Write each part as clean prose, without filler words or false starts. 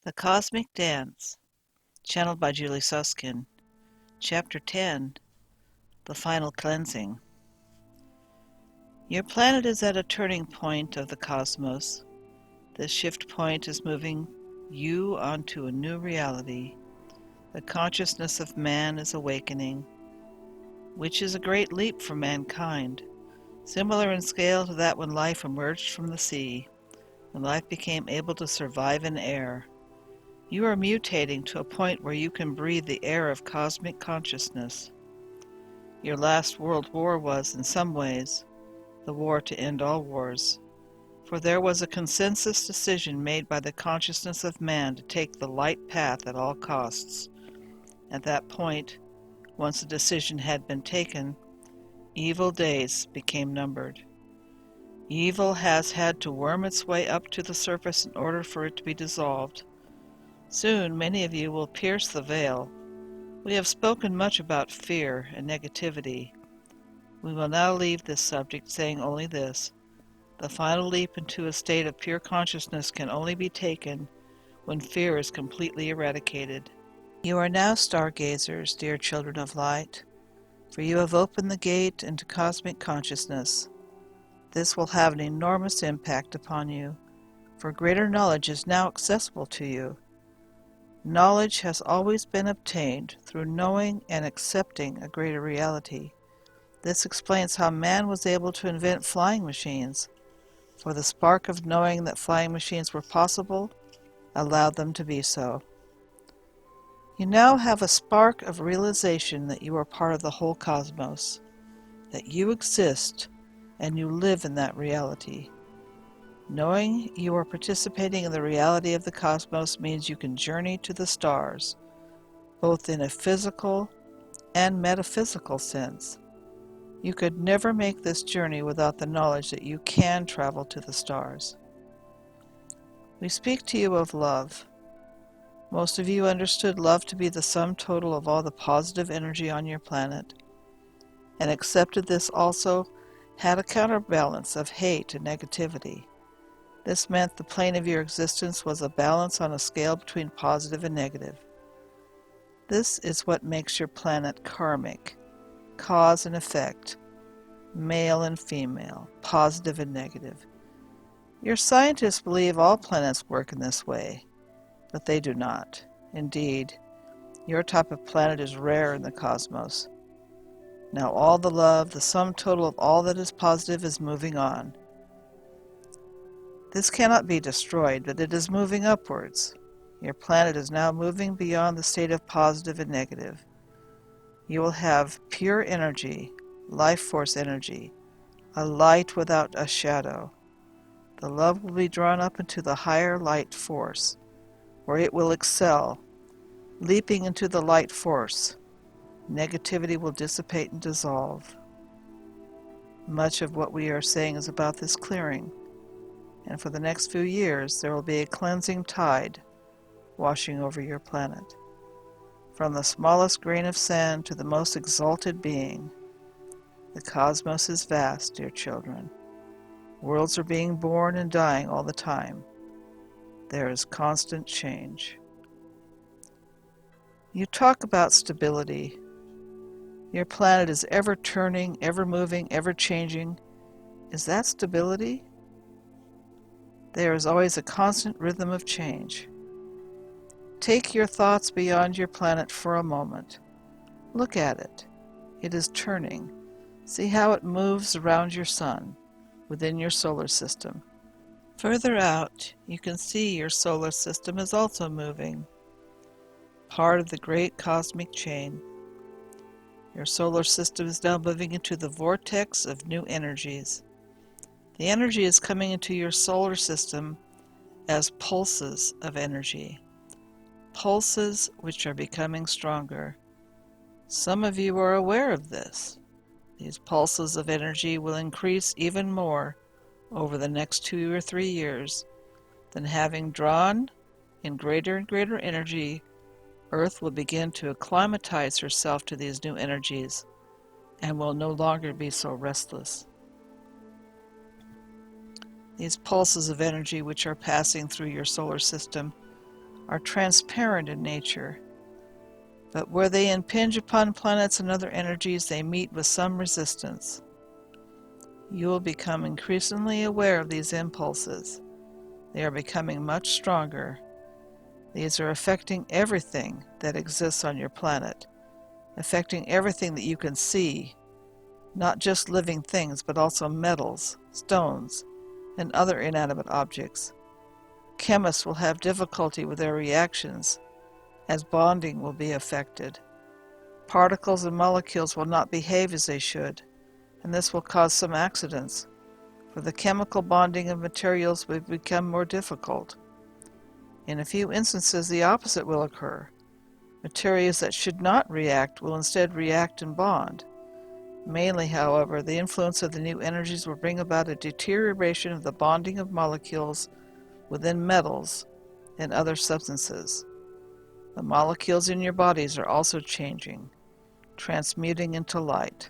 The Cosmic Dance, channeled by Julie Susskind. Chapter 10, The Final Cleansing. Your planet is at a turning point of the cosmos. This shift point is moving you onto a new reality. The consciousness of man is awakening, which is a great leap for mankind, similar in scale to that when life emerged from the sea, when life became able to survive in air. You are mutating to a point where you can breathe the air of cosmic consciousness. Your last world war was, in some ways, the war to end all wars, for there was a consensus decision made by the consciousness of man to take the light path at all costs. At that point, once a decision had been taken, evil days became numbered. Evil has had to worm its way up to the surface in order for it to be dissolved. Soon many of you will pierce the veil. We have spoken much about fear and negativity. We will now leave this subject saying only this. The final leap into a state of pure consciousness can only be taken when fear is completely eradicated. You are now stargazers, dear children of light, for you have opened the gate into cosmic consciousness. This will have an enormous impact upon you, for greater knowledge is now accessible to you. Knowledge has always been obtained through knowing and accepting a greater reality. This explains how man was able to invent flying machines, for the spark of knowing that flying machines were possible allowed them to be so. You now have a spark of realization that you are part of the whole cosmos, that you exist and you live in that reality. Knowing you are participating in the reality of the cosmos means you can journey to the stars, both in a physical and metaphysical sense. You could never make this journey without the knowledge that you can travel to the stars. We speak to you of love. Most of you understood love to be the sum total of all the positive energy on your planet, and accepted this also had a counterbalance of hate and negativity. This meant the plane of your existence was a balance on a scale between positive and negative. This is what makes your planet karmic, cause and effect, male and female, positive and negative. Your scientists believe all planets work in this way, but they do not. Indeed, your type of planet is rare in the cosmos. Now all the love, the sum total of all that is positive is moving on. This cannot be destroyed, but it is moving upwards. Your planet is now moving beyond the state of positive and negative. You will have pure energy, life force energy, a light without a shadow. The love will be drawn up into the higher light force, where it will excel, leaping into the light force. Negativity will dissipate and dissolve. Much of what we are saying is about this clearing, and for the next few years there will be a cleansing tide washing over your planet. From the smallest grain of sand to the most exalted being, the cosmos is vast, dear children. Worlds are being born and dying all the time. There is constant change. You talk about stability. Your planet is ever turning, ever moving, ever changing. Is that stability? There is always a constant rhythm of change. Take your thoughts beyond your planet for a moment. Look at it. It is turning. See how it moves around your sun, within your solar system. Further out, you can see your solar system is also moving, part of the great cosmic chain. Your solar system is now moving into the vortex of new energies. The energy is coming into your solar system as pulses of energy, pulses which are becoming stronger. Some of you are aware of this. These pulses of energy will increase even more over the next 2 or 3 years. Then, having drawn in greater and greater energy, Earth will begin to acclimatize herself to these new energies and will no longer be so restless. These pulses of energy which are passing through your solar system are transparent in nature, but where they impinge upon planets and other energies, they meet with some resistance. You will become increasingly aware of these impulses. They are becoming much stronger. These are affecting everything that exists on your planet, affecting everything that you can see, not just living things, but also metals, stones, and other inanimate objects. Chemists will have difficulty with their reactions, as bonding will be affected. Particles and molecules will not behave as they should, and this will cause some accidents, for the chemical bonding of materials will become more difficult. In a few instances, the opposite will occur. Materials that should not react will instead react and bond. Mainly, however, the influence of the new energies will bring about a deterioration of the bonding of molecules within metals and other substances. The molecules in your bodies are also changing, transmuting into light.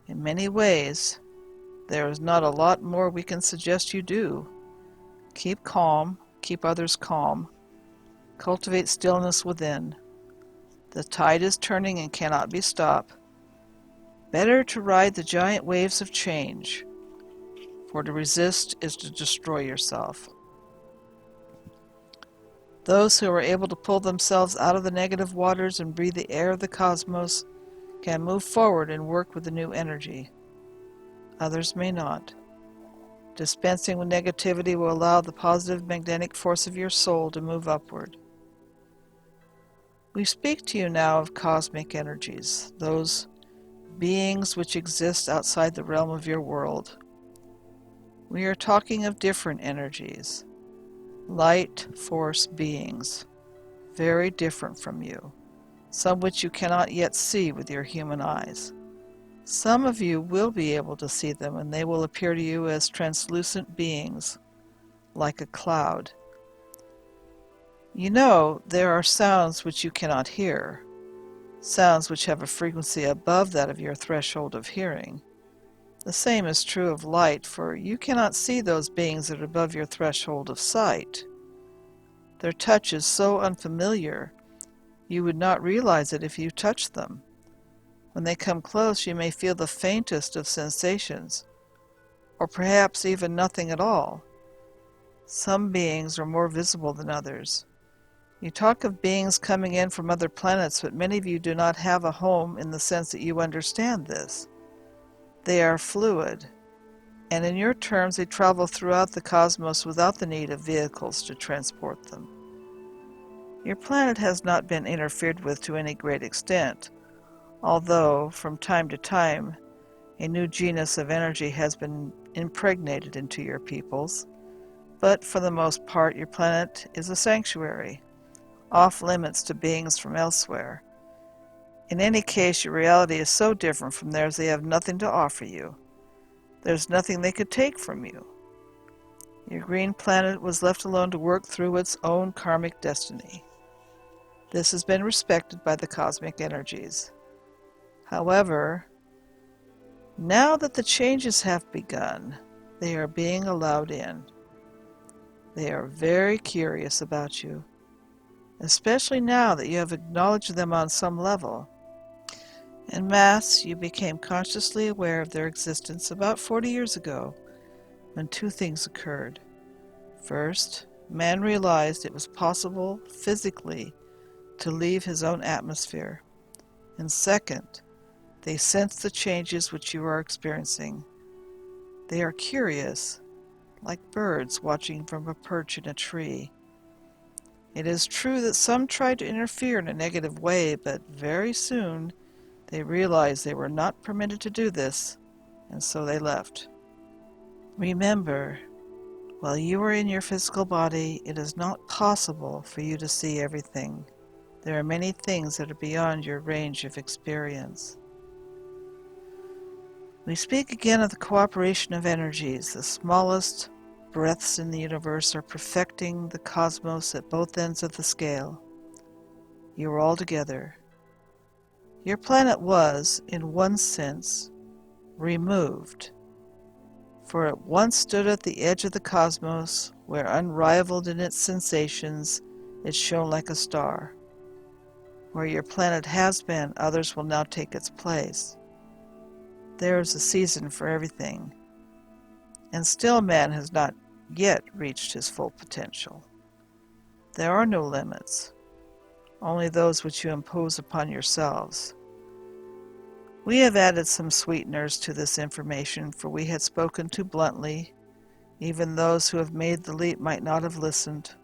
In many ways, there is not a lot more we can suggest you do. Keep calm, keep others calm, cultivate stillness within. The tide is turning and cannot be stopped. Better to ride the giant waves of change, for to resist is to destroy yourself. Those who are able to pull themselves out of the negative waters and breathe the air of the cosmos can move forward and work with the new energy. Others may not. Dispensing with negativity will allow the positive magnetic force of your soul to move upward. We speak to you now of cosmic energies, those beings which exist outside the realm of your world. We are talking of different energies, light force beings, very different from you, some which you cannot yet see with your human eyes. Some of you will be able to see them, and they will appear to you as translucent beings, like a cloud. You know, there are sounds which you cannot hear, sounds which have a frequency above that of your threshold of hearing. The same is true of light, for you cannot see those beings that are above your threshold of sight. Their touch is so unfamiliar, you would not realize it if you touched them. When they come close, you may feel the faintest of sensations, or perhaps even nothing at all. Some beings are more visible than others. You talk of beings coming in from other planets, but many of you do not have a home in the sense that you understand this. They are fluid, and in your terms they travel throughout the cosmos without the need of vehicles to transport them. Your planet has not been interfered with to any great extent, although from time to time a new genus of energy has been impregnated into your peoples, but for the most part your planet is a sanctuary, off limits to beings from elsewhere. In any case, your reality is so different from theirs they have nothing to offer you. There's nothing they could take from you. Your green planet was left alone to work through its own karmic destiny. This has been respected by the cosmic energies. However, now that the changes have begun, they are being allowed in. They are very curious about you, especially now that you have acknowledged them on some level. En masse, you became consciously aware of their existence about 40 years ago, when two things occurred. First, man realized it was possible physically to leave his own atmosphere. And second, they sense the changes which you are experiencing. They are curious, like birds watching from a perch in a tree. It is true that some tried to interfere in a negative way, but very soon they realized they were not permitted to do this, and so they left. Remember, while you are in your physical body, it is not possible for you to see everything. There are many things that are beyond your range of experience. We speak again of the cooperation of energies. The smallest breaths in the universe are perfecting the cosmos at both ends of the scale. You are all together. Your planet was, in one sense, removed, for it once stood at the edge of the cosmos where unrivaled in its sensations, it shone like a star. Where your planet has been, others will now take its place. There is a season for everything, and still man has not yet reached his full potential. There are no limits, only those which you impose upon yourselves. We have added some sweeteners to this information, for we had spoken too bluntly. Even those who have made the leap might not have listened,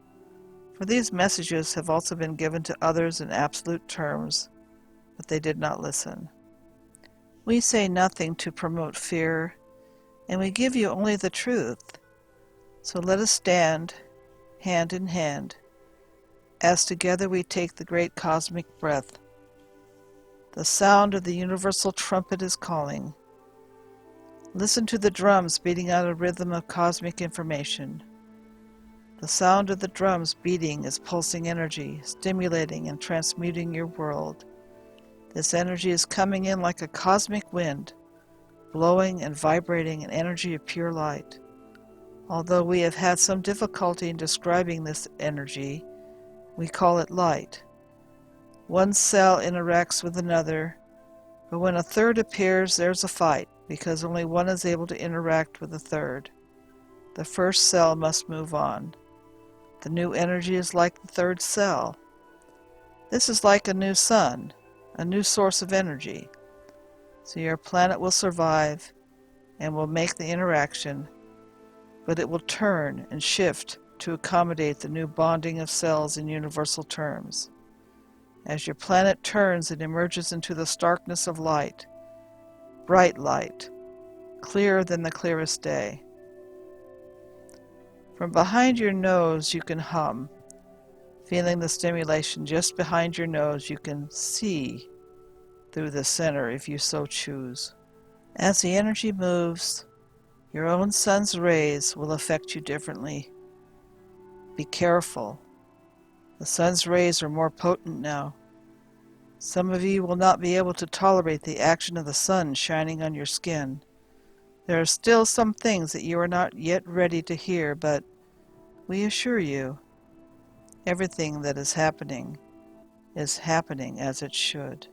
for these messages have also been given to others in absolute terms, but they did not listen. We say nothing to promote fear, and we give you only the truth. So let us stand, hand in hand, as together we take the great cosmic breath. The sound of the universal trumpet is calling. Listen to the drums beating out a rhythm of cosmic information. The sound of the drums beating is pulsing energy, stimulating and transmuting your world. This energy is coming in like a cosmic wind, blowing and vibrating an energy of pure light. Although we have had some difficulty in describing this energy, we call it light. One cell interacts with another, but when a third appears, there's a fight, because only one is able to interact with the third. The first cell must move on. The new energy is like the third cell. This is like a new sun, a new source of energy. So your planet will survive and will make the interaction, but it will turn and shift to accommodate the new bonding of cells in universal terms. As your planet turns, it emerges into the starkness of light, bright light, clearer than the clearest day. From behind your nose you can hum. Feeling the stimulation just behind your nose, you can see through the center if you so choose. As the energy moves, your own sun's rays will affect you differently. Be careful. The sun's rays are more potent now. Some of you will not be able to tolerate the action of the sun shining on your skin. There are still some things that you are not yet ready to hear, but we assure you, everything that is happening as it should.